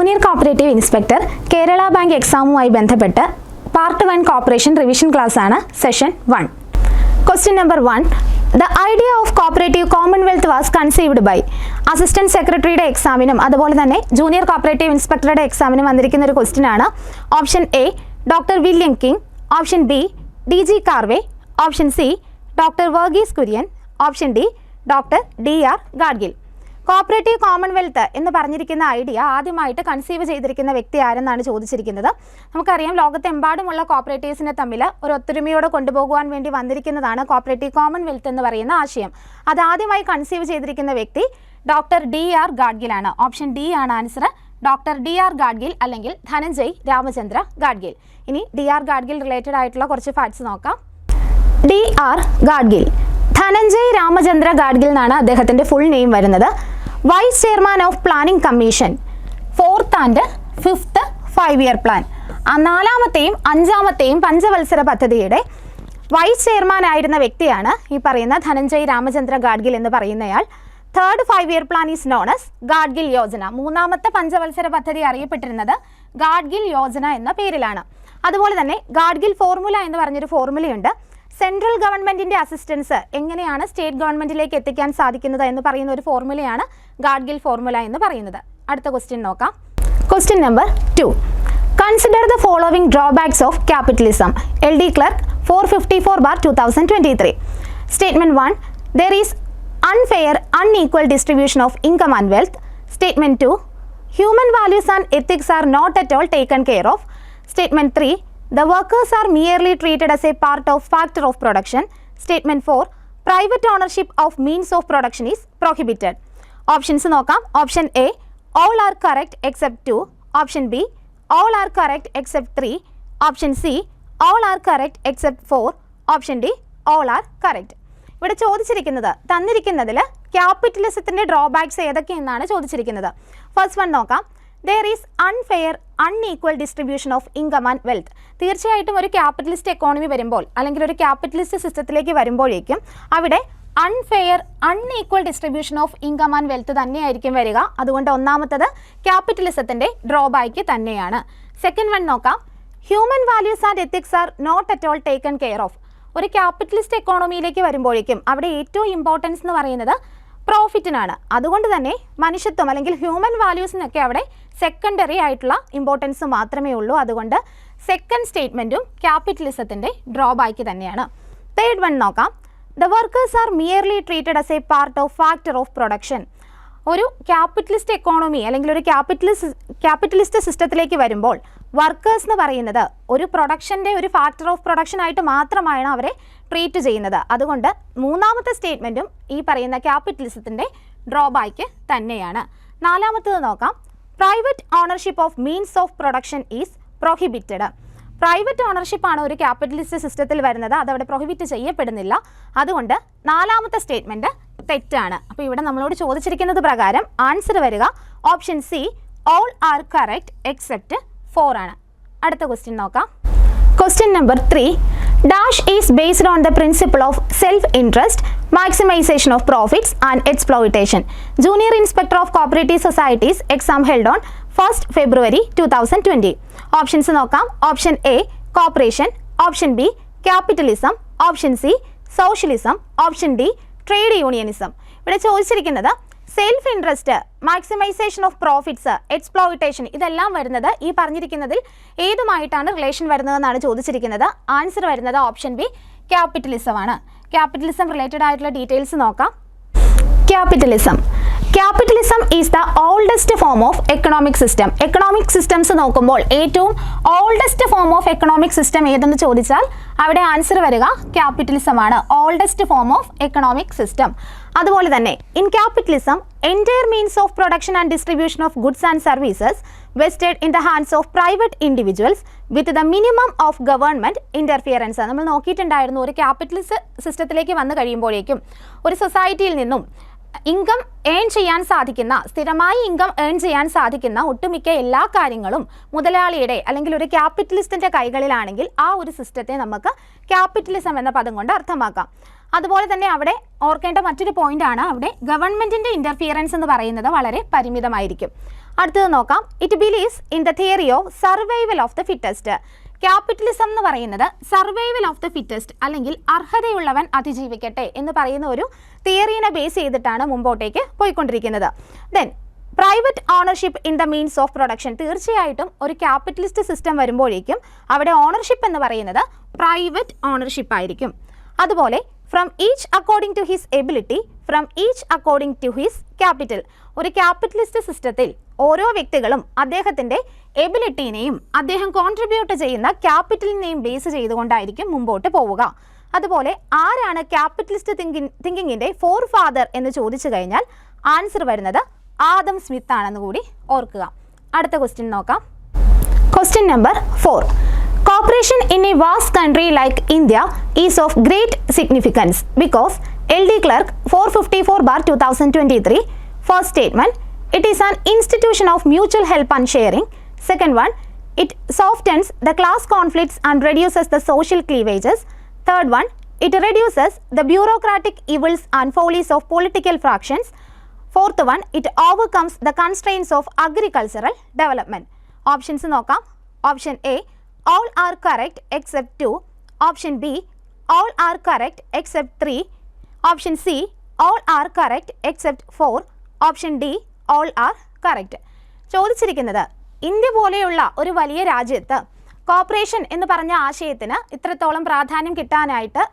Junior cooperative inspector Kerala bank എക്സാമുമായി ബന്ധപ്പെട്ട് part 1 corporation revision class ആണ് session 1. Question number 1. The idea of cooperative commonwealth was conceived by assistant സെക്രട്ടറിയുടെ എക്സാമിനും അതുപോലെ തന്നെ ജൂനിയർ കോപ്പറേറ്റീവ് ഇൻസ്പെക്ടറുടെ എക്സാമിനും വന്നിരിക്കുന്ന ഒരു ക്വസ്റ്റ്യൻ ആണ്. Option A doctor William king, option B DG Karve, option C doctor Varghese Kurian, option D doctor DR Gadgil. Cooperative Commonwealth എന്ന് പറഞ്ഞിരിക്കുന്ന idea ആദ്യമായിട്ട് കൺസീവ് ചെയ്തിരിക്കുന്ന വ്യക്തി ആരെന്നാണ് ചോദിച്ചിരിക്കുന്നത്. നമുക്കറിയാം ലോകത്തെമ്പാടുമുള്ള കോപ്പറേറ്റീവ്സിനെ തമ്മിൽ ഒരു ഒത്തൊരുമയോടെ കൊണ്ടുപോകുവാൻ വേണ്ടി വന്നിരിക്കുന്നതാണ് കോപ്പറേറ്റീവ് കോമൺവെൽത്ത് എന്ന് പറയുന്ന ആശയം. അത് ആദ്യമായി കൺസീവ് ചെയ്തിരിക്കുന്ന വ്യക്തി ഡോക്ടർ DR ഗാഡ്ഗിലാണ്. ഓപ്ഷൻ ഡി ആണ് ആൻസർ. ഡോക്ടർ DR ഗാഡ്ഗിൽ അല്ലെങ്കിൽ ധനഞ്ജയ് രാമചന്ദ്ര ഗാഡ്ഗിൽ. ഇനി DR ഗാഡ്ഗിൽ റിലേറ്റഡ് ആയിട്ടുള്ള കുറച്ച് ഫാക്ട്സ് നോക്കാം. DR ഗാഡ്ഗിൽ ധനഞ്ജയ് രാമചന്ദ്ര ഗാഡ്ഗിൽ എന്നാണ് അദ്ദേഹത്തിൻ്റെ ഫുൾ നെയിം വരുന്നത്. Vice chairman of planning commission 4th and 5th 5-year plan, നാലാമത്തെയും അഞ്ചാമത്തെയും പഞ്ചവത്സര പദ്ധതിയുടെ വൈസ് ചെയർമാൻ ആയിരുന്ന വ്യക്തിയാണ് ഈ പറയുന്ന ധനഞ്ജയ് രാമചന്ദ്ര ഗാഡ്ഗിൽ എന്ന് പറയുന്നയാൾ. 3rd 5-year plan is known as Gadgil Yojana. മൂന്നാമത്തെ പഞ്ചവത്സര പദ്ധതി അറിയപ്പെട്ടിരുന്നത് ഗാഡ്ഗിൽ യോജന എന്ന പേരിലാണ്. അതുപോലെ തന്നെ ഗാഡ്ഗിൽ ഫോർമുല എന്ന് പറഞ്ഞൊരു ഫോർമുലയുണ്ട്. സെൻട്രൽ ഗവൺമെൻറ്റിൻ്റെ അസിസ്റ്റൻസ് എങ്ങനെയാണ് സ്റ്റേറ്റ് ഗവൺമെൻറ്റിലേക്ക് എത്തിക്കാൻ സാധിക്കുന്നത് എന്ന് പറയുന്ന ഒരു ഫോർമുലയാണ് ഗാഡ്ഗിൽ ഫോർമുല എന്ന് പറയുന്നത്. അടുത്ത ക്വസ്റ്റ്യൻ നോക്കാം. Question number 2. Consider the following drawbacks of capitalism. LD clerk 454/2023. Statement 1. There is unfair unequal distribution of income and wealth. Statement 2. Human values and ethics are not at all taken care of. Statement 3. The workers are merely treated as a part of factor of production. Statement 4. Private ownership of means of production is prohibited. Options നോക്കാം. Option A. All are correct except 2. Option B. All are correct except 3. Option C. All are correct except 4. Option D. All are correct. ഇവിടെ ചോദിച്ചിരിക്കുന്നത് തന്നിരിക്കുന്നതിൽ ക്യാപിറ്റലിസത്തിൻ്റെ drawbacks ഏതൊക്കെയെന്നാണ് ചോദിച്ചിരിക്കുന്നത്. First one നോക്കാം. There is unfair unequal distribution of income and wealth. തീർച്ചയായിട്ടും ഒരു capitalist economy വരുമ്പോൾ അല്ലെങ്കിൽ ഒരു capitalist സിസ്റ്റത്തിലേക്ക് വരുമ്പോഴേക്കും അവിടെ unfair unequal distribution of income and wealth തന്നെയായിരിക്കും വരിക. അതുകൊണ്ട് ഒന്നാമത്തത് ക്യാപിറ്റലിസത്തിൻ്റെ ഡ്രോബാക്ക് തന്നെയാണ്. സെക്കൻഡ് വൺ നോക്കാം. Human values and ethics are not at all taken care of. ഒരു ക്യാപിറ്റലിസ്റ്റ് എക്കോണമിയിലേക്ക് വരുമ്പോഴേക്കും അവിടെ ഏറ്റവും ഇമ്പോർട്ടൻസ് എന്ന് പറയുന്നത് പ്രോഫിറ്റിനാണ്. അതുകൊണ്ട് തന്നെ മനുഷ്യത്വം അല്ലെങ്കിൽ ഹ്യൂമൻ വാല്യൂസിനൊക്കെ അവിടെ സെക്കൻഡറി ആയിട്ടുള്ള ഇമ്പോർട്ടൻസ് മാത്രമേ ഉള്ളൂ. അതുകൊണ്ട് സെക്കൻഡ് സ്റ്റേറ്റ്മെൻറ്റും ക്യാപിറ്റലിസത്തിൻ്റെ ഡ്രോബാക്ക് തന്നെയാണ്. തേർഡ് വൺ നോക്കാം. The workers are merely treated as A part of factor of production. ഒരു ക്യാപിറ്റലിസ്റ്റ് എക്കോണമി അല്ലെങ്കിൽ ഒരു ക്യാപിറ്റലിസ്റ്റ് സിസ്റ്റത്തിലേക്ക് വരുമ്പോൾ വർക്കേഴ്സ് എന്ന് പറയുന്നത് ഒരു പ്രൊഡക്ഷൻ്റെ ഒരു ഫാക്ടർ ഓഫ് പ്രൊഡക്ഷൻ ആയിട്ട് മാത്രമാണ് അവരെ ട്രീറ്റ് ചെയ്യുന്നത്. അതുകൊണ്ട് മൂന്നാമത്തെ സ്റ്റേറ്റ്മെൻറ്റും ഈ പറയുന്ന ക്യാപിറ്റലിസത്തിൻ്റെ ഡ്രോബാക്ക് തന്നെയാണ്. നാലാമത്തത് നോക്കാം. Private ownership of means of production is prohibited. Private ഓണർഷിപ്പാണ് ഒരു ക്യാപിറ്റലിസ്റ്റ് സിസ്റ്റത്തിൽ വരുന്നത്, അതവിടെ പ്രൊഹിബിറ്റ് ചെയ്യപ്പെടുന്നില്ല. അതുകൊണ്ട് നാലാമത്തെ സ്റ്റേറ്റ്മെൻറ്റ് തെറ്റാണ്. അപ്പോൾ ഇവിടെ നമ്മളോട് ചോദിച്ചിരിക്കുന്നത് പ്രകാരം ആൻസർ വരിക option C all are correct except 4 ആണ്. അടുത്ത ക്വസ്റ്റ്യൻ നോക്കാം. Question number 3. Dash is based on the principle of self interest maximisation of profits and exploitation. Junior inspector of cooperative societies exam held on 1st February 2020. Options നോക്കാം. Option A corporation, option B capitalism, option C socialism, option D trade unionism. ഇവിടെ ചോദിച്ചിരിക്കുന്നത് self interest, maximisation of profits, exploitation ഇതെല്ലാം വരുന്നത് ഈ പറഞ്ഞിരിക്കുന്നതിൽ ഏതുമായിട്ടാണ് relation വരുന്നതെന്നാണ് ചോദിച്ചിരിക്കുന്നത്. Answer വരുന്നത് option B capitalism ആണ്. Capitalism related ആയിട്ടുള്ള ഡീറ്റെയിൽസ് നോക്കാം. Capitalism is the oldest form of economic system. Economic systems നോക്കുമ്പോൾ ഏറ്റവും oldest form of economic system ഏതെന്ന് ചോദിച്ചാൽ അവിടെ ആൻസർ വരിക ക്യാപിറ്റലിസം ആണ്. Oldest form of economic system. അതുപോലെ തന്നെ in capitalism entire means of production and distribution of goods and services vested in the hands of private individuals with the minimum of government interference. നമ്മൾ നോക്കിയിട്ടുണ്ടായിരുന്നു ഒരു capitalist സിസ്റ്റത്തിലേക്ക് വന്നു കഴിയുമ്പോഴേക്കും ഒരു സൊസൈറ്റിയിൽ നിന്നും ഇൻകം ഏൺ ചെയ്യാൻ സാധിക്കുന്ന, സ്ഥിരമായി ഇൻകം ഏൺ ചെയ്യാൻ സാധിക്കുന്ന ഒട്ടുമിക്ക എല്ലാ കാര്യങ്ങളും മുതലാളിയുടെ അല്ലെങ്കിൽ ഒരു ക്യാപിറ്റലിസ്റ്റിൻ്റെ കൈകളിലാണെങ്കിൽ ആ ഒരു സിസ്റ്റത്തെ നമുക്ക് ക്യാപിറ്റലിസം എന്ന പദം കൊണ്ട് അർത്ഥമാക്കാം. അതുപോലെ തന്നെ അവിടെ ഓർക്കേണ്ട മറ്റൊരു പോയിന്റാണ് അവിടെ ഗവൺമെൻറ്റിൻ്റെ ഇൻ്റർഫിയറൻസ് എന്ന് പറയുന്നത് വളരെ പരിമിതമായിരിക്കും. അടുത്തത് നോക്കാം. It believes in the theory of survival of the fittest. Capitalism എന്ന് പറയുന്നത് സർവൈവൽ ഓഫ് ദ ഫിറ്റസ്റ്റ് അല്ലെങ്കിൽ അർഹതയുള്ളവൻ അതിജീവിക്കട്ടെ എന്ന് പറയുന്ന ഒരു തിയറീനെ ബേസ് ചെയ്തിട്ടാണ് മുമ്പോട്ടേക്ക് പോയിക്കൊണ്ടിരിക്കുന്നത്. Then private ownership in the means of production. തീർച്ചയായിട്ടും ഒരു ക്യാപിറ്റലിസ്റ്റ് സിസ്റ്റം വരുമ്പോഴേക്കും അവിടെ ഓണർഷിപ്പ് എന്ന് പറയുന്നത് പ്രൈവറ്റ് ഓണർഷിപ്പ് ആയിരിക്കും. അതുപോലെ from each according to his ability, from each according to his capital. ഒരു ക്യാപിറ്റലിസ്റ്റ് സിസ്റ്റത്തിൽ ഓരോ വ്യക്തികളും അദ്ദേഹത്തിൻ്റെ എബിലിറ്റീനെയും അദ്ദേഹം കോൺട്രിബ്യൂട്ട് ചെയ്യുന്ന ക്യാപിറ്റലിനെയും ബേസ് ചെയ്തുകൊണ്ടായിരിക്കും മുമ്പോട്ട് പോവുക. അതുപോലെ ആരാണ് ക്യാപിറ്റലിസ്റ്റ് തിങ്കിങ്ങിൻ്റെ ഫോർ ഫാദർ എന്ന് ചോദിച്ചു കഴിഞ്ഞാൽ ആൻസർ വരുന്നത് ആദം സ്മിത്ത് ആണെന്ന് കൂടി ഓർക്കുക. അടുത്ത ക്വസ്റ്റ്യൻ നോക്കാം. Question number 4. Cooperation in a vast country like India is of great significance because LD Clerk 454/2023. First statement, it is an institution of mutual help and sharing. Second one, it softens the class conflicts and reduces the social cleavages. Third one, it reduces the bureaucratic evils and follies of political fractions. Fourth one, it overcomes the constraints of agricultural development. Options നോക്കാം. Option A, all are correct except 2. Option B, all are correct except 3. Option C, all are correct except 4. Option D, all are correct. ചോദിച്ചിരിക്കുന്നത് India പോലെയുള്ള ഒരു വലിയ രാജ്യത്ത് corporation എന്ന് പറഞ്ഞ ആശയത്തിന് ഇത്രത്തോളം പ്രാധാന്യം കിട്ടാനായിട്ട്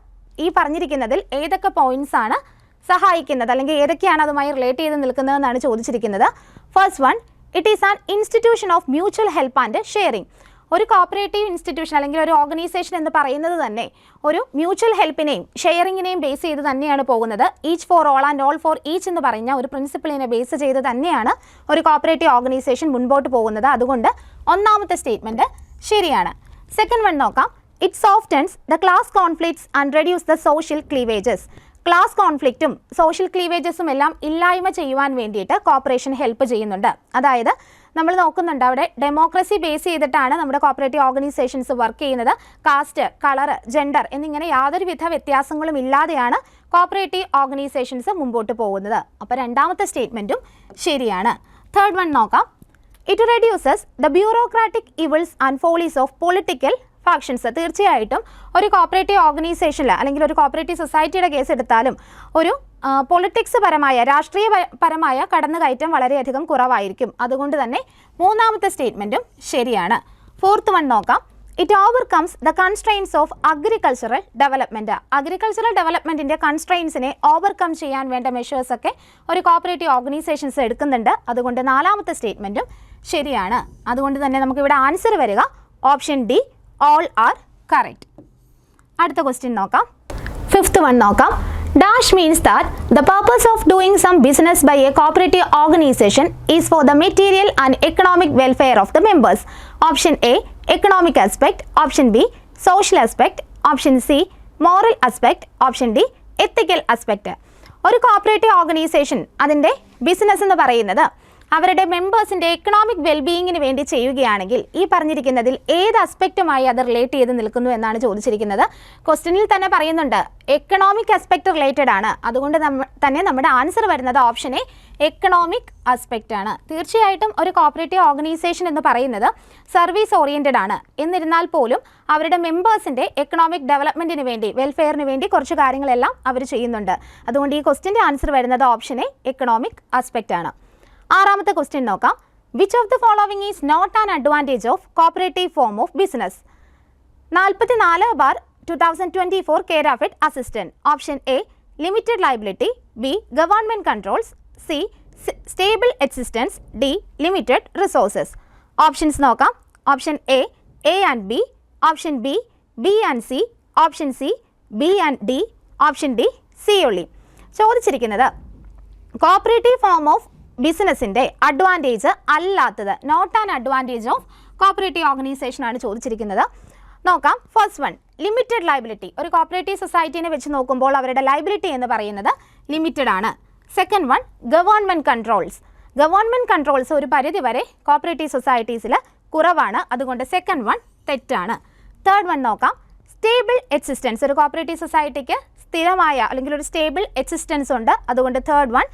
ഈ പറഞ്ഞിരിക്കുന്നതിൽ ഏതൊക്കെ പോയിന്റ്സ് ആണ് സഹായിക്കുന്നത് അല്ലെങ്കിൽ ഏതൊക്കെയാണ് അതുമായി റിലേറ്റ് ചെയ്ത് നിൽക്കുന്നതെന്നാണ് ചോദിച്ചിരിക്കുന്നത്. First one, it is an institution of mutual help and sharing. ഒരു കോപ്പറേറ്റീവ് ഇൻസ്റ്റിറ്റ്യൂഷൻ അല്ലെങ്കിൽ ഒരു ഓർഗനൈസേഷൻ എന്ന് പറയുന്നത് തന്നെ ഒരു മ്യൂച്വൽ ഹെൽപ്പിനെയും ഷെയറിങ്ങിനെയും ബേസ് ചെയ്ത് തന്നെയാണ് പോകുന്നത്. Each for all and all for each എന്ന് പറഞ്ഞ ഒരു പ്രിൻസിപ്പിളിനെ ബേസ് ചെയ്ത് തന്നെയാണ് ഒരു കോപ്പറേറ്റീവ് ഓർഗനൈസേഷൻ മുൻപോട്ട് പോകുന്നത്. അതുകൊണ്ട് ഒന്നാമത്തെ സ്റ്റേറ്റ്മെൻറ്റ് ശരിയാണ്. സെക്കൻഡ് വൺ നോക്കാം. It softens the class conflicts and reduce the social cleavages. Class കോൺഫ്ലിക്റ്റും സോഷ്യൽ ക്ലീവേജസും എല്ലാം ഇല്ലായ്മ ചെയ്യുവാൻ വേണ്ടിയിട്ട് കോർപ്പറേഷൻ ഹെൽപ്പ് ചെയ്യുന്നുണ്ട്. അതായത് നമ്മൾ നോക്കുന്നുണ്ട് അവിടെ ഡെമോക്രസി ബേസ് ചെയ്തിട്ടാണ് നമ്മുടെ കോപ്പറേറ്റീവ് ഓർഗനൈസേഷൻസ് വർക്ക് ചെയ്യുന്നത്. കാസ്റ്റ്, കളർ, ജെൻഡർ എന്നിങ്ങനെ യാതൊരുവിധ വ്യത്യാസങ്ങളും ഇല്ലാതെയാണ് കോപ്പറേറ്റീവ് ഓർഗനൈസേഷൻസ് മുമ്പോട്ട് പോകുന്നത്. അപ്പോൾ രണ്ടാമത്തെ സ്റ്റേറ്റ്മെൻറ്റും ശരിയാണ്. തേർഡ് വൺ നോക്കാം. It reduces the bureaucratic evils and follies of political factions. തീർച്ചയായിട്ടും ഒരു കോപ്പറേറ്റീവ് ഓർഗനൈസേഷനിൽ അല്ലെങ്കിൽ ഒരു കോപ്പറേറ്റീവ് സൊസൈറ്റിയുടെ കേസ് എടുത്താലും ഒരു പൊളിറ്റിക്സ് പരമായ രാഷ്ട്രീയപരമായ കടന്നുകയറ്റം വളരെയധികം കുറവായിരിക്കും. അതുകൊണ്ട് തന്നെ മൂന്നാമത്തെ സ്റ്റേറ്റ്മെൻറ്റും ശരിയാണ്. ഫോർത്ത് വൺ നോക്കാം. It overcomes the constraints of agricultural development. Agricultural ഡെവലപ്മെൻറ്റിൻ്റെ കൺസ്ട്രെയിൻസിനെ ഓവർകം ചെയ്യാൻ വേണ്ട മെഷേഴ്സൊക്കെ ഒരു കോപ്പറേറ്റീവ് ഓർഗനൈസേഷൻസ് എടുക്കുന്നുണ്ട്. അതുകൊണ്ട് നാലാമത്തെ സ്റ്റേറ്റ്മെൻറ്റും ശരിയാണ്. അതുകൊണ്ട് തന്നെ നമുക്കിവിടെ ആൻസർ വരിക option D, all are correct. അടുത്ത ക്വസ്റ്റ്യൻ നോക്കാം. ഫിഫ്ത്ത് വൺ നോക്കാം. Dash means that the purpose of doing some business by a cooperative organization is for the material and economic welfare of the members. Option A, economic aspect. Option B, social aspect. Option C, moral aspect. Option D, ethical aspect. ഒരു cooperative organisation അതിൻ്റെ business എന്ന് പറയുന്നത് അവരുടെ മെമ്പേഴ്സിൻ്റെ economic വെൽബീയിങ്ങിന് വേണ്ടി ചെയ്യുകയാണെങ്കിൽ ഈ പറഞ്ഞിരിക്കുന്നതിൽ ഏത് അസ്പെക്റ്റുമായി അത് റിലേറ്റ് ചെയ്ത് നിൽക്കുന്നു എന്നാണ് ചോദിച്ചിരിക്കുന്നത്. ക്വസ്റ്റ്യനിൽ തന്നെ പറയുന്നുണ്ട് എക്കണോമിക് അസ്പെക്റ്റ് റിലേറ്റഡ് ആണ്. അതുകൊണ്ട് തന്നെ നമ്മുടെ ആൻസർ വരുന്നത് ഓപ്ഷൻ എ, എക്കണോമിക് അസ്പെക്റ്റ് ആണ്. തീർച്ചയായിട്ടും ഒരു കോപ്പറേറ്റീവ് ഓർഗനൈസേഷൻ എന്ന് പറയുന്നത് സർവീസ് ഓറിയൻറ്റഡ് ആണ്. എന്നിരുന്നാൽ പോലും അവരുടെ മെമ്പേഴ്സിൻ്റെ എക്കണോമിക് ഡെവലപ്മെൻറ്റിന് വേണ്ടി, വെൽഫെയറിന് വേണ്ടി കുറച്ച് കാര്യങ്ങളെല്ലാം അവർ ചെയ്യുന്നുണ്ട്. അതുകൊണ്ട് ഈ ക്വസ്റ്റ്യൻ്റെ ആൻസർ വരുന്നത് ഓപ്ഷൻ എ, എക്കണോമിക് അസ്പെക്റ്റ് ആണ്. ആറാമത്തെ ക്വസ്റ്റ്യൻ നോക്കാം. Which of the following is not an advantage of cooperative form of business? 44/2024 Kerafed assistant. Option A, limited liability. B, government controls. C, stable existence. D, limited resources. Options നോക്കാം. Option A and B. Option B and C. Option C, B and D. Option D, C only. ചോദിച്ചിരിക്കുന്നത് cooperative form of ബിസിനസ്സിൻ്റെ advantage അല്ലാത്തത്, not an advantage of cooperative organisation ആണ് ചോദിച്ചിരിക്കുന്നത്. നോക്കാം. First one, limited liability. ഒരു cooperative സൊസൈറ്റിനെ വെച്ച് നോക്കുമ്പോൾ അവരുടെ ലയബിലിറ്റി എന്ന് പറയുന്നത് ലിമിറ്റഡ് ആണ്. Second one, government controls. Government controls ഒരു പരിധി വരെ കോപ്പറേറ്റീവ് സൊസൈറ്റീസിൽ കുറവാണ്. അതുകൊണ്ട് സെക്കൻഡ് വൺ തെറ്റാണ്. തേർഡ് വൺ നോക്കാം. Stable existence. ഒരു കോപ്പറേറ്റീവ് സൊസൈറ്റിക്ക് സ്ഥിരമായ അല്ലെങ്കിൽ ഒരു സ്റ്റേബിൾ എക്സിസ്റ്റൻസ് ഉണ്ട്. അതുകൊണ്ട് തേർഡ് വൺ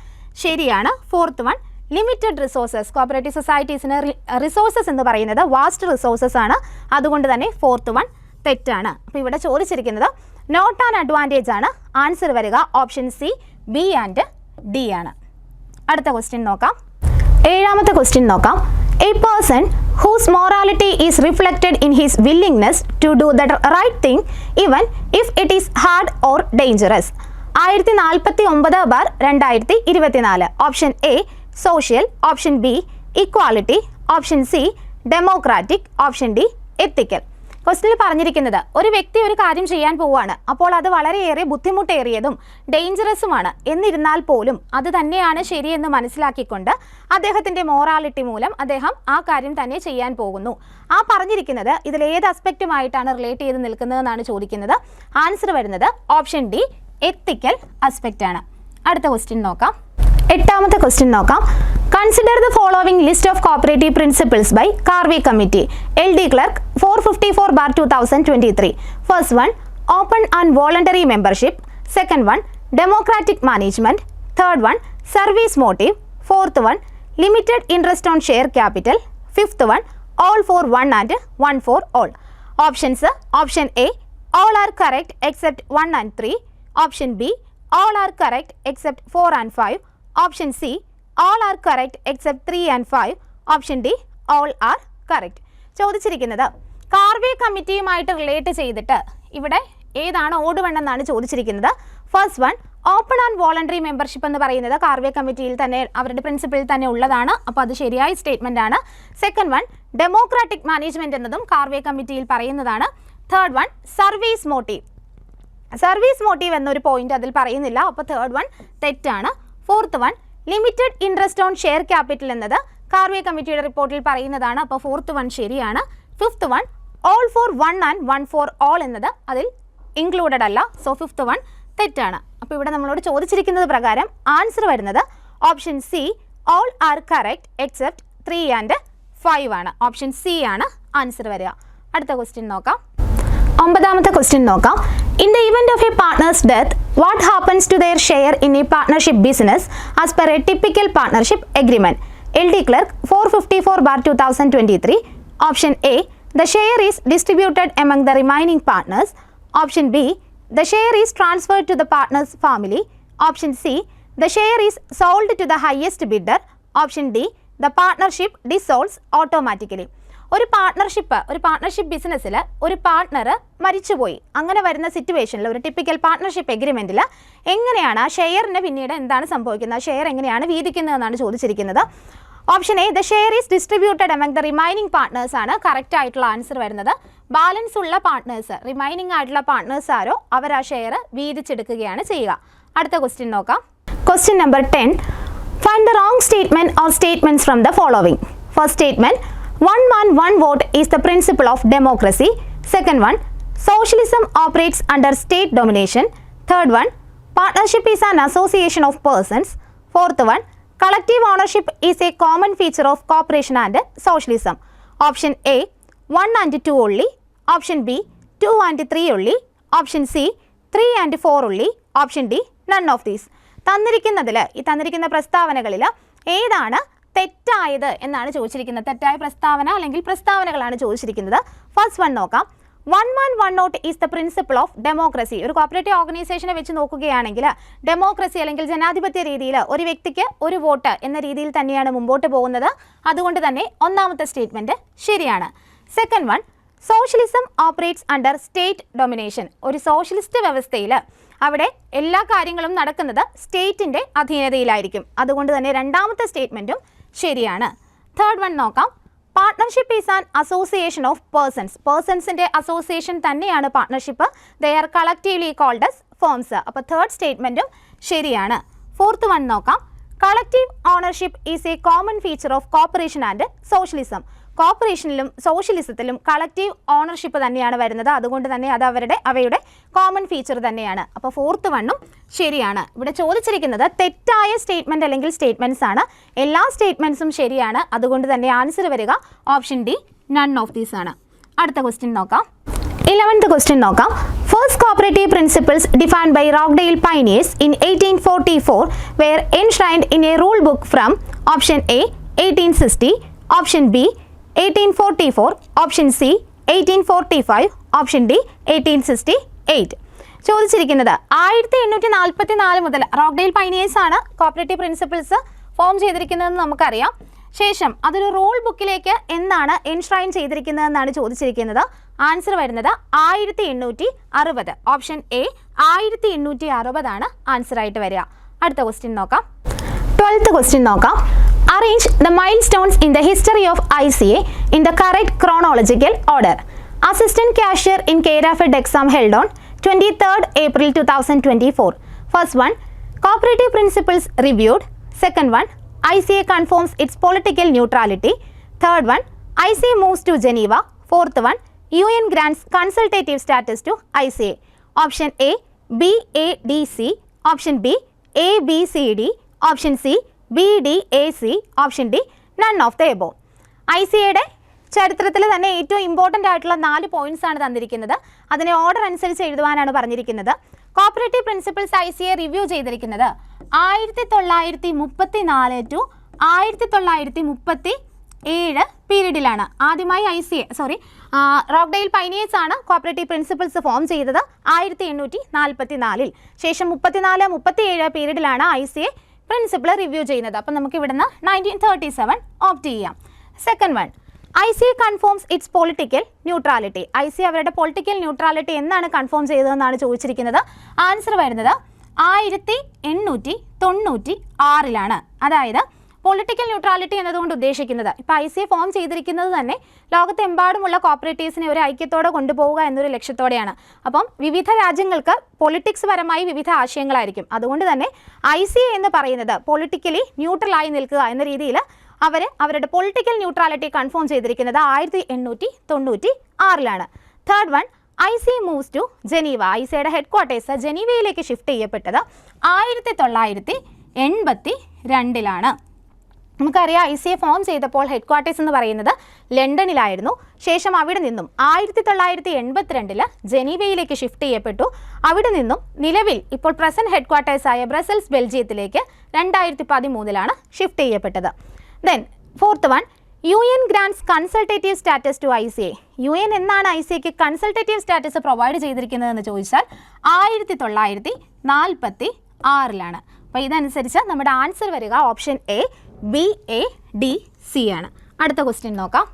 ശരിയാണ്. Fourth one, limited resources. Cooperative സൊസൈറ്റീസിന് റിസോഴ്സസ് എന്ന് പറയുന്നത് വാസ്റ്റ് റിസോഴ്സസ് ആണ്. അതുകൊണ്ട് തന്നെ ഫോർത്ത് വൺ തെറ്റാണ്. അപ്പോൾ ഇവിടെ ചോദിച്ചിരിക്കുന്നത് നോട്ട് ആൻ അഡ്വാൻറ്റേജ് ആണ്. ആൻസർ വരിക option C, B and D ആണ്. അടുത്ത ക്വസ്റ്റ്യൻ നോക്കാം. 7ാമത്തെ ക്വസ്റ്റ്യൻ നോക്കാം. A person whose morality is reflected in his willingness to do the right thing even if it is hard or dangerous. 1049/2024. Option A social, option B equality, option C democratic, option D ethical. ക്വസ്റ്റിനിൽ പറഞ്ഞിരിക്കുന്നത് ഒരു വ്യക്തി ഒരു കാര്യം ചെയ്യാൻ പോവുകയാണ്. അപ്പോൾ അത് വളരെയേറെ ബുദ്ധിമുട്ടേറിയതും ഡേഞ്ചറസുമാണ്. എന്നിരുന്നാൽ പോലും അത് തന്നെയാണ് ശരിയെന്ന് മനസ്സിലാക്കിക്കൊണ്ട് അദ്ദേഹത്തിൻ്റെ മോറാലിറ്റി മൂലം അദ്ദേഹം ആ കാര്യം തന്നെ ചെയ്യാൻ പോകുന്നു. ആ പറഞ്ഞിരിക്കുന്നത് ഇതിൽ ഏത് അസ്പെക്റ്റുമായിട്ടാണ് റിലേറ്റ് ചെയ്ത് നിൽക്കുന്നതെന്നാണ് ചോദിക്കുന്നത്. ആൻസർ വരുന്നത് ഓപ്ഷൻ ഡി എത്തിക്കൽ അസ്പെക്റ്റ് ആണ്. അടുത്ത ക്വസ്റ്റ്യൻ നോക്കാം. 8ാമത്തെ ക്വസ്റ്റ്യൻ നോക്കാം. Consider the following list of cooperative principles by Carvey Committee. LD Clerk 454/2023. First one, open and voluntary membership. Second one, democratic management. Third one, service motive. Fourth one, limited interest on share capital. Fifth one, all for one and one for all. Options: option A, all are correct except 1 and 3. Option B, all are correct except 4 and 5. Option C, all are correct except 3 and 5. Option D, all are correct. ചോദിച്ചിരിക്കുന്നത് Karve കമ്മിറ്റിയുമായിട്ട് relate ചെയ്തിട്ട് ഇവിടെ ഏതാണ് odd one എന്നാണ് ചോദിച്ചിരിക്കുന്നത്. First one, open and voluntary membership എന്ന് പറയുന്നത് കാർവേ കമ്മിറ്റിയിൽ തന്നെ അവരുടെ പ്രിൻസിപ്പിളിൽ തന്നെ ഉള്ളതാണ്. അപ്പോൾ അത് ശരിയായ സ്റ്റേറ്റ്മെൻ്റ് ആണ്. സെക്കൻഡ് വൺ, ഡെമോക്രാറ്റിക് മാനേജ്മെൻറ്റ് എന്നതും കാർവേ കമ്മിറ്റിയിൽ പറയുന്നതാണ്. Third one, service motive. Service motive എന്നൊരു പോയിന്റ് അതിൽ പറയുന്നില്ല. അപ്പോൾ തേർഡ് വൺ തെറ്റാണ്. Fourth one, limited interest on share capital എന്നത് കാർവേ കമ്മിറ്റിയുടെ റിപ്പോർട്ടിൽ പറയുന്നതാണ്. അപ്പോൾ ഫോർത്ത് വൺ ശരിയാണ്. Fifth one, all for one and one for all എന്നത് അതിൽ ഇൻക്ലൂഡഡ് അല്ല. സോ ഫിഫ്ത്ത് വൺ തെറ്റാണ്. അപ്പോൾ ഇവിടെ നമ്മളോട് ചോദിച്ചിരിക്കുന്നത് പ്രകാരം ആൻസർ വരുന്നത് option C, all are correct except 3 and 5 ആണ്. ഓപ്ഷൻ സി ആണ് ആൻസർ വരിക. അടുത്ത ക്വസ്റ്റ്യൻ നോക്കാം. 9ാമത്തെ ക്വസ്റ്റ്യൻ നോക്കാം. In the event of a partner's death, what happens to their share in a partnership business as per a typical partnership agreement? LD Clerk 454/2023. Option A, the share is distributed among the remaining partners. Option B, the share is transferred to the partner's family. Option C, the share is sold to the highest bidder. Option D, the partnership dissolves automatically. ഒരു partnership ബിസിനസ്സിൽ ഒരു partner മരിച്ചുപോയി. അങ്ങനെ വരുന്ന സിറ്റുവേഷനിൽ ഒരു typical partnership എഗ്രിമെൻറ്റിൽ എങ്ങനെയാണ് ആ ഷെയറിന് പിന്നീട് എന്താണ് സംഭവിക്കുന്നത്, ഷെയർ എങ്ങനെയാണ് വീതിക്കുന്നതെന്നാണ് ചോദിച്ചിരിക്കുന്നത്. Option A, the share is distributed among the remaining partners ആണ് കറക്റ്റ് ആയിട്ടുള്ള ആൻസർ വരുന്നത്. ബാലൻസ് ഉള്ള പാർട്ട്നേഴ്സ്, റിമൈനിങ് ആയിട്ടുള്ള പാർട്ട്നേഴ്സ് ആരോ അവർ ആ ഷെയർ വീതിച്ചെടുക്കുകയാണ് ചെയ്യുക. അടുത്ത ക്വസ്റ്റ്യൻ നോക്കാം. Question number 10, find the wrong statement or statements from the following. First statement, one man one vote is the principle of democracy. Second one, socialism operates under state domination. Third one, partnership is an association of persons. Fourth one, collective ownership is a common feature of cooperation and socialism. Option A, 1 and 2 only. Option B, 2 and 3 only. Option C, 3 and 4 only. Option D, none of these. തന്നിരിക്കുന്ന പ്രസ്താവനകളിൽ ഏതാണ് തെറ്റായത് എന്നാണ് ചോദിച്ചിരിക്കുന്നത്. തെറ്റായ പ്രസ്താവന അല്ലെങ്കിൽ പ്രസ്താവനകളാണ് ചോദിച്ചിരിക്കുന്നത്. First one നോക്കാം. One man one what is the principle of democracy. ഒരു കോപ്പറേറ്റീവ് ഓർഗനൈസേഷനെ വെച്ച് നോക്കുകയാണെങ്കിൽ ഡെമോക്രസി അല്ലെങ്കിൽ ജനാധിപത്യ രീതിയിൽ ഒരു വ്യക്തിക്ക് ഒരു വോട്ട് എന്ന രീതിയിൽ തന്നെയാണ് മുമ്പോട്ട് പോകുന്നത്. അതുകൊണ്ട് തന്നെ ഒന്നാമത്തെ സ്റ്റേറ്റ്മെൻറ്റ് ശരിയാണ്. Second one, socialism operates under state domination. ഒരു സോഷ്യലിസ്റ്റ് വ്യവസ്ഥയിൽ അവിടെ എല്ലാ കാര്യങ്ങളും നടക്കുന്നത് സ്റ്റേറ്റിൻ്റെ അധീനതയിലായിരിക്കും. അതുകൊണ്ട് തന്നെ രണ്ടാമത്തെ സ്റ്റേറ്റ്മെൻറ്റും ശരിയാണ്. തേർഡ് വൺ നോക്കാം. Partnership is an association of persons. പേഴ്സൺസിൻ്റെ അസോസിയേഷൻ തന്നെയാണ് partnership. They are collectively called as firms. അപ്പോൾ തേർഡ് സ്റ്റേറ്റ്മെൻറ്റും ശരിയാണ്. ഫോർത്ത് വൺ നോക്കാം. Collective ownership is a common feature of cooperation and socialism. കോപ്പറേഷനിലും സോഷ്യലിസത്തിലും കളക്റ്റീവ് ഓണർഷിപ്പ് തന്നെയാണ് വരുന്നത്. അതുകൊണ്ട് തന്നെ അത് അവയുടെ കോമൺ ഫീച്ചർ തന്നെയാണ്. അപ്പോൾ ഫോർത്ത് വണ്ണും ശരിയാണ്. ഇവിടെ ചോദിച്ചിരിക്കുന്നത് തെറ്റായ സ്റ്റേറ്റ്മെൻറ്റ് അല്ലെങ്കിൽ സ്റ്റേറ്റ്മെൻറ്റ്സ് ആണ്. എല്ലാ സ്റ്റേറ്റ്മെൻറ്റ്സും ശരിയാണ്. അതുകൊണ്ട് തന്നെ ആൻസർ വരിക option D, none of these ആണ്. അടുത്ത ക്വസ്റ്റ്യൻ നോക്കാം. 11th ക്വസ്റ്റ്യൻ നോക്കാം. First cooperative principles defined by Rochdale pioneers in 1844 were enshrined in a rule book from option A 1860, option B 1844, option C 1845, option D 1868. ചോദിച്ചിരിക്കുന്നത് 1844 മുതൽ Rochdale pioneers ആണ് cooperative principles form ചെയ്തിരിക്കുന്നതെന്ന് നമുക്കറിയാം. ശേഷം അതൊരു rule ബുക്കിലേക്ക് എന്നാണ് എൻഷ്രൈൻ ചെയ്തിരിക്കുന്നതെന്നാണ് ചോദിച്ചിരിക്കുന്നത്. ആൻസർ വരുന്നത് 1860. ഓപ്ഷൻ എ 1860 ആണ് ആൻസർ ആയിട്ട് വരിക. അടുത്ത ക്വസ്റ്റ്യൻ നോക്കാം. 12th ക്വസ്റ്റ്യൻ നോക്കാം. Arrange the mile stones in the history of ICA in the correct chronological order. Assistant cashier in Kerafed exam held on 23rd April 2024. First one, cooperative principles reviewed. Second one, ICA confirms its political neutrality. Third one, ICA moves to Geneva. Fourth one, UN grants consultative status to ICA. Option A, B, A, D, C. Option B, A, B, C, D. Option C, B, D, A, C. Option D, none of the above. ICA ചരിത്രത്തിൽ തന്നെ ഏറ്റവും important ആയിട്ടുള്ള 4 points ആണ് തന്നിരിക്കുന്നത്. അതിനെ order അനുസരിച്ച് എഴുതുവാനാണ് പറഞ്ഞിരിക്കുന്നത്. Cooperative principles ICA review ചെയ്തിരിക്കുന്നത് 1934 ടു 1937 പീരീഡിലാണ്. ആദ്യമായി റോക്ക്ഡെയിൽ പൈനിയേഴ്സ് ആണ് കോപ്പറേറ്റീവ് പ്രിൻസിപ്പിൾസ് ഫോം ചെയ്തത് 1844. ശേഷം 34-37 പീരീഡിലാണ് ICA പ്രിൻസിപ്പിൾ റിവ്യൂ ചെയ്യുന്നത്. അപ്പം നമുക്ക് ഇവിടുന്ന് 1937 ഓപ്റ്റ് ചെയ്യാം. Second one, ICA confirms it's political neutrality. ICA അവരുടെ പൊളിറ്റിക്കൽ ന്യൂട്രാലിറ്റി എന്നാണ് കൺഫേം ചെയ്തതെന്നാണ് ചോദിച്ചിരിക്കുന്നത്. ആൻസർ വരുന്നത് 1896. അതായത് പൊളിറ്റിക്കൽ ന്യൂട്രാലിറ്റി എന്നതുകൊണ്ട് ഉദ്ദേശിക്കുന്നത് ഇപ്പോൾ ICA ഫോം ചെയ്തിരിക്കുന്നത് തന്നെ ലോകത്തെമ്പാടുമുള്ള കോപ്പറേറ്റീവ്സിനെ ഒരു ഐക്യത്തോടെ കൊണ്ടുപോവുക എന്നൊരു ലക്ഷ്യത്തോടെയാണ്. അപ്പം വിവിധ രാജ്യങ്ങൾക്ക് പൊളിറ്റിക്സ് പരമായി വിവിധ ആശയങ്ങളായിരിക്കും. അതുകൊണ്ട് തന്നെ ICA എന്ന് പറയുന്നത് പൊളിറ്റിക്കലി ന്യൂട്രലായി നിൽക്കുക എന്ന രീതിയിൽ അവരുടെ പൊളിറ്റിക്കൽ ന്യൂട്രാലിറ്റി കൺഫേം ചെയ്തിരിക്കുന്നത് 1896. Third one, ICA moves to Geneva. ICAയുടെ ഹെഡ് ക്വാർട്ടേഴ്സ് ജനീവയിലേക്ക് ഷിഫ്റ്റ് ചെയ്യപ്പെട്ടത് 1982. നമുക്കറിയാം ICA ഫോം ചെയ്തപ്പോൾ ഹെഡ് ക്വാർട്ടേഴ്സ് എന്ന് പറയുന്നത് ലണ്ടനിലായിരുന്നു. ശേഷം അവിടെ നിന്നും 1982 ജനീവയിലേക്ക് ഷിഫ്റ്റ് ചെയ്യപ്പെട്ടു. അവിടെ നിന്നും നിലവിൽ ഇപ്പോൾ പ്രസന്റ് ഹെഡ് ക്വാർട്ടേഴ്സായ ബ്രസൽസ് ബെൽജിയത്തിലേക്ക് 2013 ഷിഫ്റ്റ് ചെയ്യപ്പെട്ടത്. Then fourth one, UN grants consultative status to ICA. UN എന്നാണ് ICAക്ക് കൺസൾട്ടേറ്റീവ് സ്റ്റാറ്റസ് പ്രൊവൈഡ് ചെയ്തിരിക്കുന്നതെന്ന് ചോദിച്ചാൽ 1946. അപ്പോൾ ഇതനുസരിച്ച് നമ്മുടെ ആൻസർ വരിക option A, B, A, D, C ആണ്. അടുത്ത ക്വസ്റ്റ്യൻ നോക്കാം.